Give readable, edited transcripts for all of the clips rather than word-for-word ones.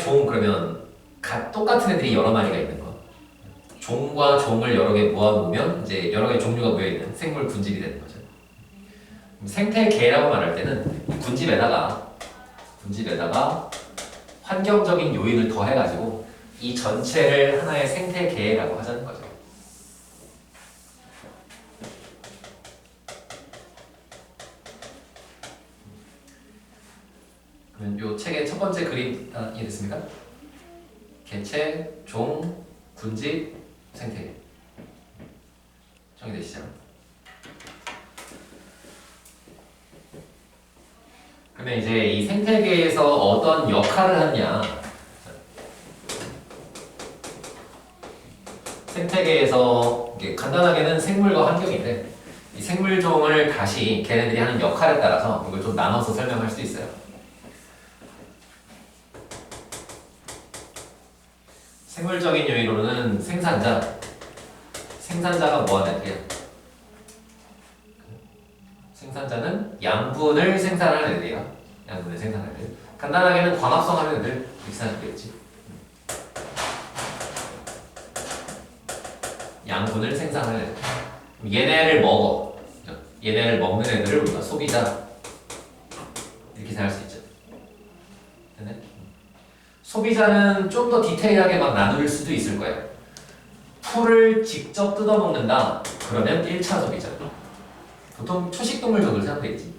종 그러면 똑같은 애들이 여러 마리가 있는 거. 종과 종을 여러 개 모아놓으면 이제 여러 개의 종류가 모여있는 생물 군집이 되는 거죠. 생태계라고 말할 때는 이 군집에다가 환경적인 요인을 더해가지고 이 전체를 하나의 생태계라고 하자는 거죠. 그러면 이 책의 첫 번째 그림 이해됐습니까? 개체, 종, 군집, 생태계 정리되시죠? 그러면 이제 이 생태계에서 어떤 역할을 하느냐, 생태계에서 간단하게는 생물과 환경인데 이 생물종을 다시 걔네들이 하는 역할에 따라서 이걸 좀 나눠서 설명할 수 있어요. 생물적인 요인으로는 생산자가 뭐 하는 애들이야? 생산자는 양분을 생산하는 애들이야. 양분을 생산하는 애들. 간단하게는 광합성 하는 애들 이렇게 생각되겠지. 양분을 생산하는 애들. 얘네를 먹어. 얘네를 먹는 애들을 우리가 소비자 이렇게 생각할 수 있죠. 됐네? 소비자는 좀 더 디테일하게 막 나눌 수도 있을 거예요. 풀을 직접 뜯어먹는다. 그러면 1차 소비자. 보통 초식동물 정도로 생각되겠지.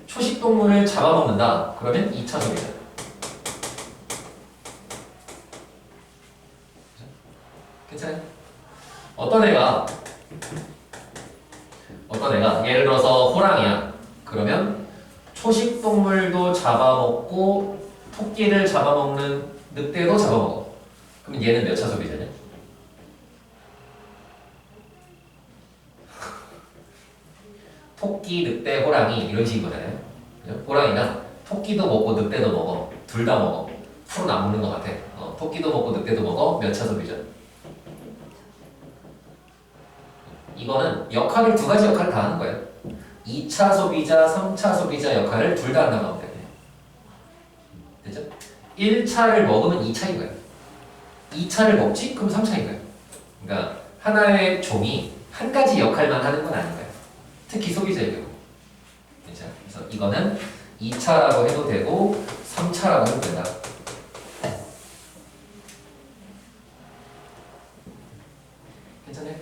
초식동물을 잡아먹는다. 그러면 2차 소비자. 괜찮아요? 어떤 애가 예를 들어서 호랑이야. 그러면 초식동물도 잡아먹고 토끼를 잡아먹는 늑대도 잡아먹어. 그럼 얘는 몇 차 소비자냐? 토끼, 늑대, 호랑이 이런 식인 거잖아요. 그죠? 호랑이가 토끼도 먹고 늑대도 먹어. 둘 다 먹어. 풀은 안 먹는 것 같아. 토끼도 먹고 늑대도 먹어. 몇 차 소비자? 이거는 역할을 두 가지 역할을 다 하는 거예요. 2차 소비자, 3차 소비자 역할을 둘 다 한다고 하면 돼요. 됐죠? 1차를 먹으면 2차인 거예요. 2차를 먹지? 그럼 3차인 거예요. 그러니까 하나의 종이 한 가지 역할만 하는 건 아닌 거예요. 특히 소비자의 경우. 그렇죠? 그래서 이거는 2차라고 해도 되고 3차라고 해도 된다. 괜찮아요?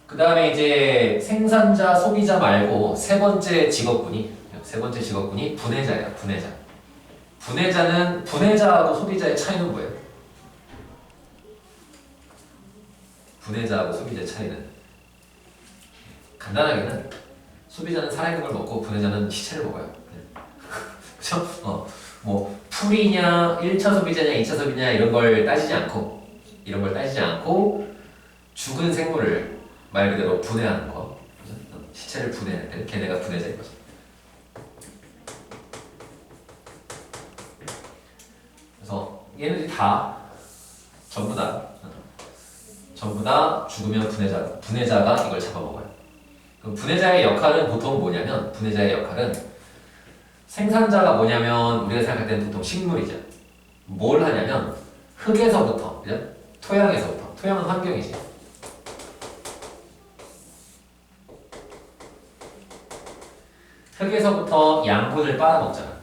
그 다음에 이제 생산자, 소비자 말고 세 번째 직업군이 분해자예요. 분해자하고 소비자의 차이는 뭐예요? 분해자하고 소비자의 차이는 간단하게는 소비자는 살아있는 걸 먹고 분해자는 시체를 먹어요. 그렇죠? 뭐 풀이냐, 1차 소비자냐, 2차 소비자냐 이런 걸 따지지 않고 죽은 생물을 말 그대로 분해하는 거, 시체를 분해할 때 걔네가 분해자인 거죠. 그래서 얘네들이 전부 다 죽으면 분해자가 이걸 잡아먹어요. 그럼 분해자의 역할은 보통 뭐냐면, 생산자가 뭐냐면 우리가 생각할 때는 보통 식물이죠. 뭘 하냐면 흙에서부터, 그죠? 토양은 환경이지. 흙에서부터 양분을 빨아먹잖아.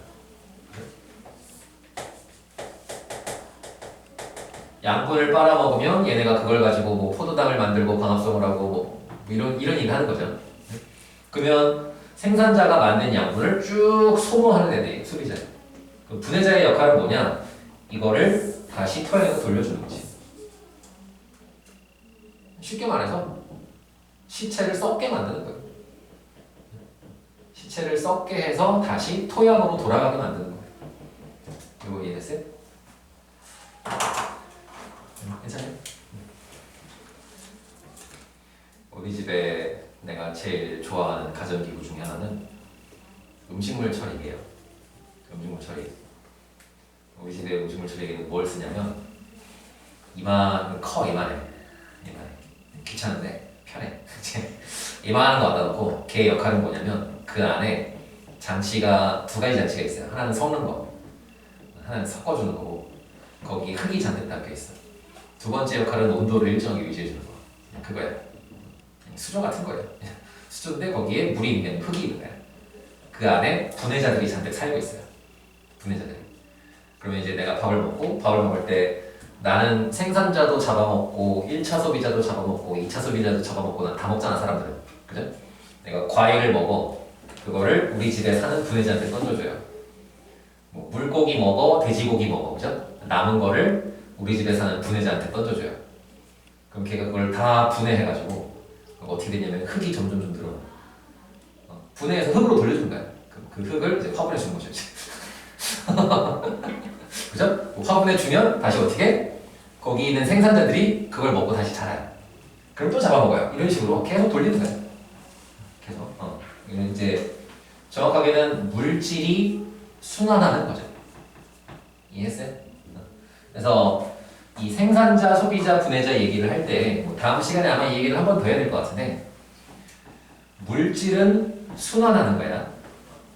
양분을 빨아먹으면 얘네가 그걸 가지고 뭐 포도당을 만들고 광합성을 하고 뭐 이런 일을 하는 거죠. 그러면 생산자가 만든 양분을 쭉 소모하는 애들이 소비자. 분해자의 역할은 뭐냐? 이거를 다시 토양에서 돌려주는 거지. 쉽게 말해서 시체를 썩게 만드는 거예요. 시체를 썩게 해서 다시 토양으로 돌아가게 만드는 거예요. 이거 이해됐어요? 괜찮아요? 우리 집에 내가 제일 좋아하는 가전기구 중에 하나는 음식물 처리기예요. 음식물 처리. 우리 집에 음식물 처리기는 뭘 쓰냐면 이만해. 귀찮은데 편해. 이만한 거 갖다 놓고 걔 역할은 뭐냐면 그 안에 두 가지 장치가 있어요. 하나는 섞는 거. 하나는 섞어주는 거고 거기 흙이 잔뜩 담겨 있어. 두 번째 역할은 온도를 일정하게 유지해 주는 거. 그거야. 수조 같은 거예요. 수조인데 거기에 물이 있는 흙이 있는 거야. 그 안에 분해자들이 잔뜩 살고 있어요. 분해자들이. 그러면 이제 내가 밥을 먹을 때 나는 생산자도 잡아먹고 1차 소비자도 잡아먹고 2차 소비자도 잡아먹고 난 다 먹잖아 사람들은. 그죠? 내가 과일을 먹어. 그거를 우리 집에 사는 분해자한테 던져줘요. 뭐 물고기 먹어, 돼지고기 먹어, 그죠? 남은 거를 우리 집에 사는 분해자한테 던져줘요. 그럼 걔가 그걸 다 분해해가지고 어떻게 되냐면 흙이 점점 좀 늘어나. 분해해서 흙으로 돌려준 거야. 그 흙을 이제 화분에 준 거죠. 그죠? 화분에 주면 다시 어떻게? 거기 있는 생산자들이 그걸 먹고 다시 자라요. 그럼 또 잡아먹어요. 이런 식으로 계속 돌리는 거예요. 계속. 이건 이제 정확하게는 물질이 순환하는 거죠. 이해했어요? 그래서 이 생산자, 소비자, 분해자 얘기를 할 때 뭐 다음 시간에 아마 이 얘기를 한 번 더 해야 될 것 같은데 물질은 순환하는 거야.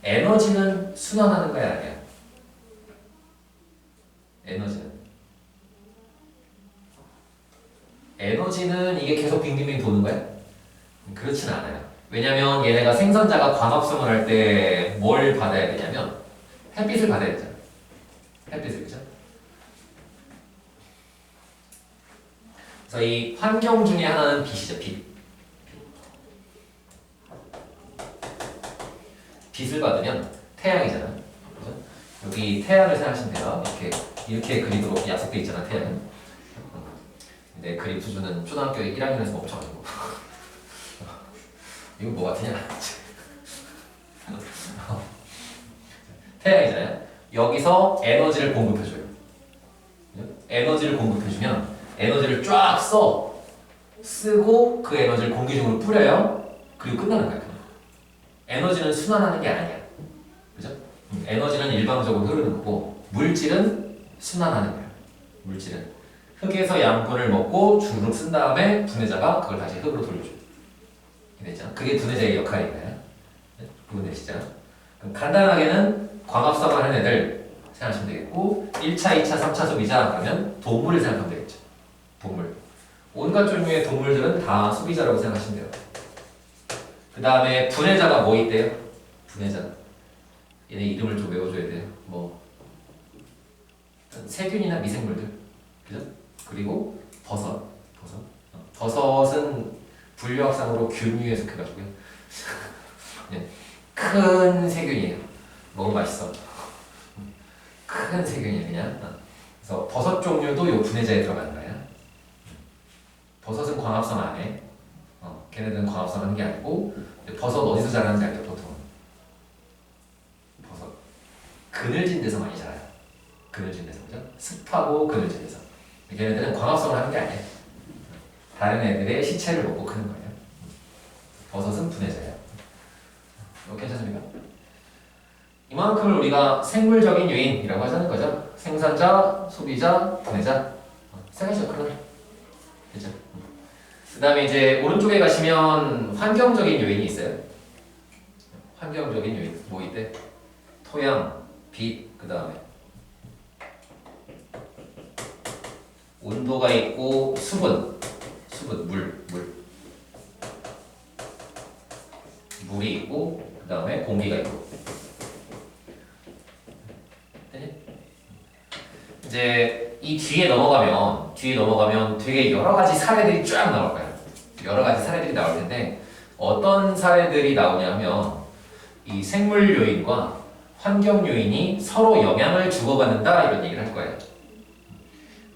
에너지는 순환하는 거야 아니야? 에너지는 이게 계속 빙빙빙 도는 거야? 그렇진 않아요. 왜냐면 얘네가 생산자가 광합성을 할 때 뭘 받아야 되냐면 햇빛을 받아야 되잖아. 햇빛을, 그죠? 그래서 이 환경 중에 하나는 빛이죠. 빛을 받으면 태양이잖아. 그죠? 여기 태양을 생각하시면 돼요. 이렇게 그리도록 약속돼 있잖아, 태양은. 근데 그림 수준은 초등학교 1학년에서 멈춰가지고 이거 뭐 같으냐? 태양이잖아요. 여기서 에너지를 공급해줘요. 에너지를 공급해주면 에너지를 쫙 쓰고 그 에너지를 공기 중으로 뿌려요. 그리고 끝나는 거야. 에너지는 순환하는 게 아니야. 그죠? 에너지는 일방적으로 흐르는 거고 물질은 순환하는 거야. 물질은 흙에서 양분을 먹고 주르륵 쓴 다음에 분해자가 그걸 다시 흙으로 돌려줘요. 됐죠? 그게 분해자의 역할인 거야. 부분 되시죠? 그럼 간단하게는 광합성을 하는 애들 생각하시면 되겠고 1차, 2차, 3차 소비자 그러면 동물을 생각하면 되겠죠. 동물. 온갖 종류의 동물들은 다 소비자라고 생각하시면 돼요. 그 다음에 분해자가 뭐 있대요? 분해자. 얘네 이름을 좀 외워줘야 돼요. 뭐 세균이나 미생물들. 그죠? 그리고 버섯은 분류학상으로 균류에 속해가지고요. 네. 큰 세균이에요. 먹으면 맛있어. 큰 세균이에요, 그냥. 그래서 버섯 종류도 요 분해자에 들어가는 거예요. 버섯은 광합성 안 해. 걔네들은 광합성 하는 게 아니고, 버섯 어디서 자라는지 알죠, 보통? 버섯. 그늘진 데서 많이 자라요. 그늘진 데서, 그죠? 습하고 그늘진 데서. 걔네들은 광합성을 하는 게 아니에요. 다른 애들의 시체를 먹고 크는 거예요. 버섯은 분해자예요. 괜찮습니까? 이만큼을 우리가 생물적인 요인이라고 하자는 거죠. 생산자, 소비자, 분해자. 세 가지 역할을. 그죠? 그 다음에 이제 오른쪽에 가시면 환경적인 요인이 있어요. 환경적인 요인. 뭐 있대? 토양, 빛, 그 다음에 온도가 있고 수분, 물이 있고 그 다음에 공기가 있고. 이제 이 뒤에 넘어가면 되게 여러 가지 사례들이 쫙 나올 거예요. 여러 가지 사례들이 나올 텐데 어떤 사례들이 나오냐면 이 생물 요인과 환경 요인이 서로 영향을 주고받는다 이런 얘기를 할 거예요.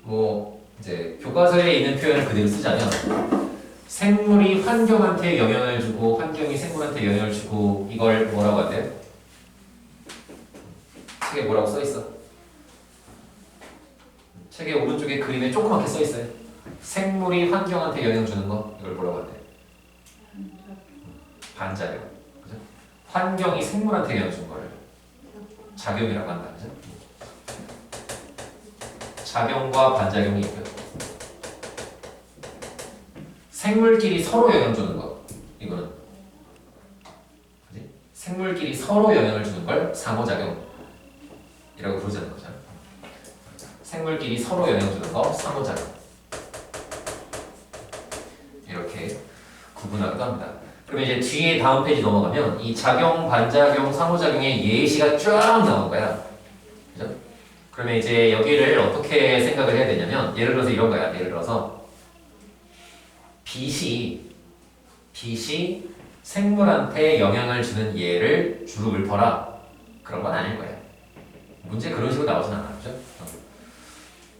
뭐 이제 교과서에 있는 표현을 그대로 쓰자면 생물이 환경한테 영향을 주고 환경이 생물한테 영향을 주고 이걸 뭐라고 한대요? 책에 뭐라고 써 있어? 책의 오른쪽에 그림에 조그맣게 써 있어요. 생물이 환경한테 영향 주는 거 이걸 뭐라고 한대? 반작용. 그죠? 환경이 생물한테 영향 준 거를 작용이라고 한다. 그죠? 작용과 반작용이 있고요. 생물끼리 서로 영향 주는 거 이거는 그지? 생물끼리 서로 영향을 주는 걸 상호작용이라고 부르자는 거죠. 생물끼리 서로 영향 주는 거 상호작용. 이렇게 구분하기도 합니다. 그러면 이제 뒤에 다음 페이지 넘어가면 이 작용, 반작용, 상호작용의 예시가 쫙 나온 거야. 그죠? 그러면 이제 여기를 어떻게 생각을 해야 되냐면 예를 들어서 이런 거야. 예를 들어서 빛이 생물한테 영향을 주는 예를 주로 읊어라. 그런 건 아닐 거야. 문제 그런 식으로 나오진 않아. 그죠?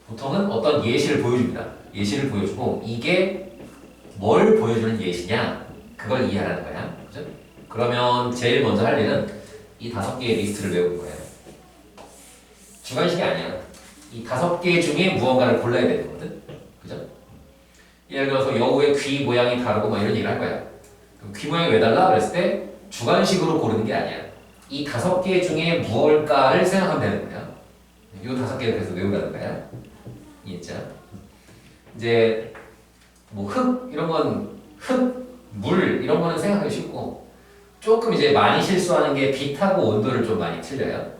보통은 어떤 예시를 보여줍니다. 예시를 보여주고 이게 뭘 보여주는 예시냐 그걸 이해하라는 거야. 그죠? 그러면 제일 먼저 할 일은 이 5개의 리스트를 외우는 거예요. 주관식이 아니야. 이 5개 중에 무언가를 골라야 되는 거거든. 그죠? 예를 들어서 여우의 귀 모양이 다르고 막 이런 얘기를 할 거야. 그럼 귀 모양이 왜 달라? 그랬을 때 주관식으로 고르는 게 아니야. 이 5개 중에 무엇일까를 생각하면 되는 거야. 이 5개를 그래서 외우라는 거야. 이해했죠? 이제 뭐 흙 이런 건 흙, 물 이런 거는 생각하기 쉽고 조금 이제 많이 실수하는 게 빛하고 온도를 좀 많이 틀려요.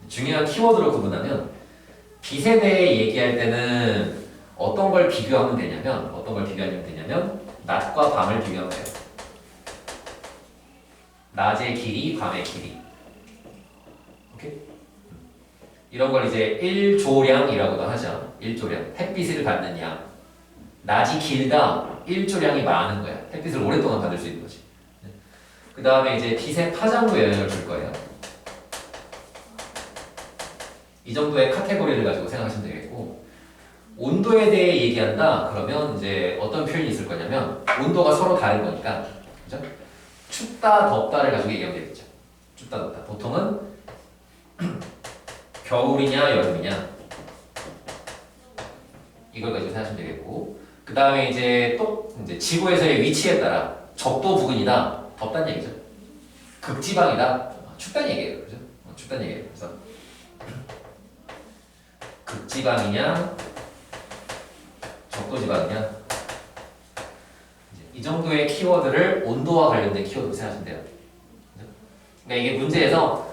중요한 키워드로 구분하면 빛에 대해 얘기할 때는 어떤 걸 비교하면 되냐면 낮과 밤을 비교하면 돼요. 낮의 길이, 밤의 길이. 오케이? 이런 걸 이제 일조량이라고도 하죠. 일조량. 햇빛을 받는 양. 낮이 길다, 일조량이 많은 거야. 햇빛을 오랫동안 받을 수 있는 거지. 그 다음에 이제 빛의 파장도 영향을 줄 거예요. 이 정도의 카테고리를 가지고 생각하시면 되겠고, 온도에 대해 얘기한다 그러면 이제 어떤 표현이 있을 거냐면 온도가 서로 다른 거니까, 그죠? 춥다, 덥다를 가지고 얘기하면 되겠죠. 춥다, 덥다. 보통은 겨울이냐, 여름이냐 이걸 가지고 생각하시면 되겠고, 그 다음에 이제 또 이제 지구에서의 위치에 따라 적도 부근이다, 덥다는 얘기죠. 극지방이다, 춥다는 얘기예요, 그죠? 춥다는 얘기예요. 그래서 극지방이냐, 적도지방이냐, 이 정도의 키워드를 온도와 관련된 키워드로 생각하시면 돼요. 그죠? 그러니까 이게 문제에서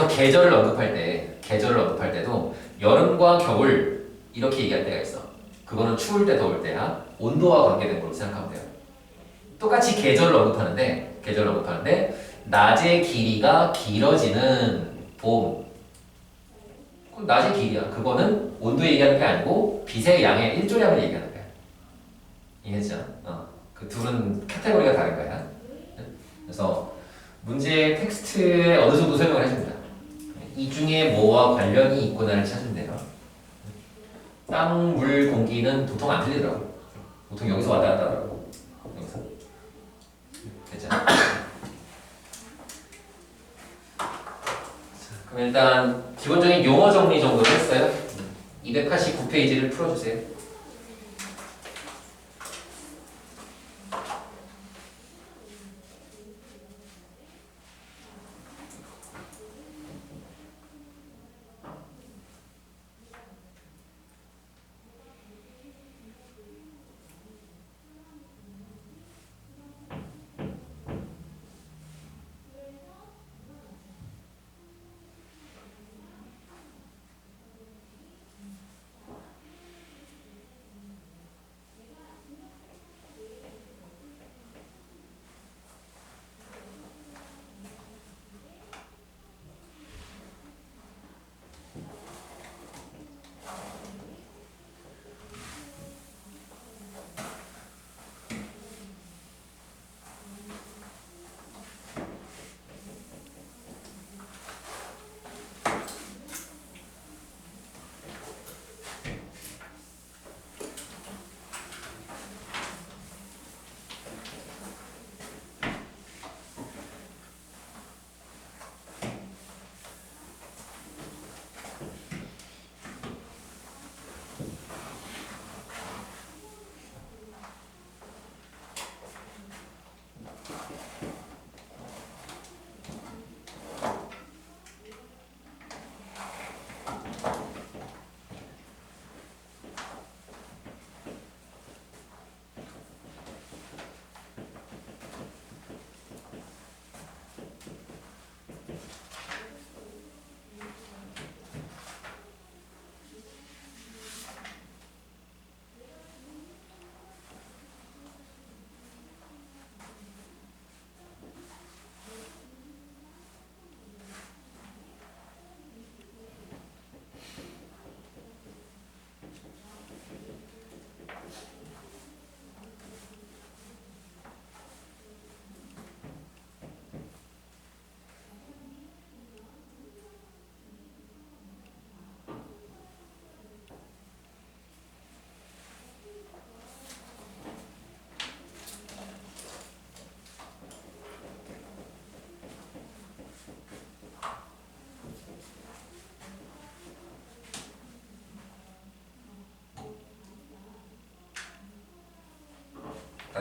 계절을 언급할 때도 여름과 겨울 이렇게 얘기할 때가 있어. 그거는 추울 때 더울 때야 온도와 관계된 걸로 생각하면 돼요. 똑같이 계절을 언급하는데 낮의 길이가 길어지는 봄. 그럼 낮의 길이야. 그거는 온도 얘기하는 게 아니고 빛의 양의 일조량을 얘기하는 거야. 이해했죠? 그 둘은 카테고리가 다른 거야. 그래서 문제 텍스트에 어느 정도 설명을 해줍니다. 이 중에 뭐와 관련이 있구나를 찾으면 돼요. 땅, 물, 공기는 보통 안 들리더라고. 보통 여기서 왔다 갔다 하더라고. 여기서. 됐죠? 그럼 일단 기본적인 용어 정리 정도를 했어요. 289페이지를 풀어주세요.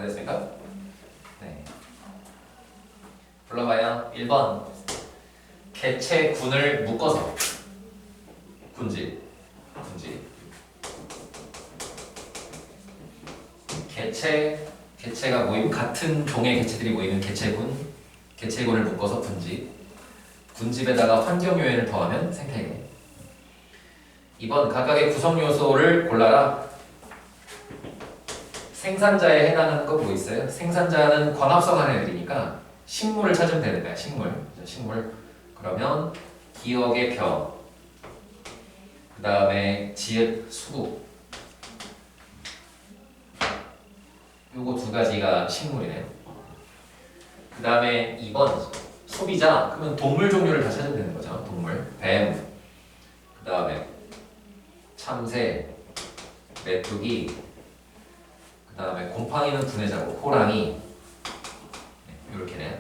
다 됐습니까? 네. 불러봐요. 1번 개체군을 묶어서 군집 개체가 모임 같은 종의 개체들이 모이는 개체군을 묶어서 군집에다가 환경 요인을 더하면 생태계. 2번 각각의 구성 요소를 골라라. 생산자에 해당하는 건 뭐 있어요? 생산자는 광합성하는 애들이니까 식물을 찾으면 되는 거야. 식물. 그러면 기억의 벼, 그 다음에 지읒 수국. 요거 두 가지가 식물이네요. 그 다음에 2번 소비자. 그러면 동물 종류를 다 찾으면 되는 거죠. 동물. 뱀, 그 다음에 참새, 메뚜기, 그 다음에 곰팡이는 분해자고 호랑이. 이렇게네요.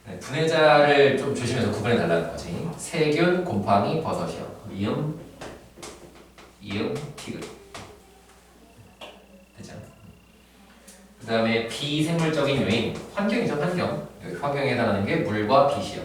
네, 분해자를 좀 조심해서 구분해 달라는 거지. 세균, 곰팡이, 버섯이요. 이음, 티귿. 되죠? 그 다음에 비생물적인 요인, 환경이죠. 환경에 해당하는 게 물과 빛이요.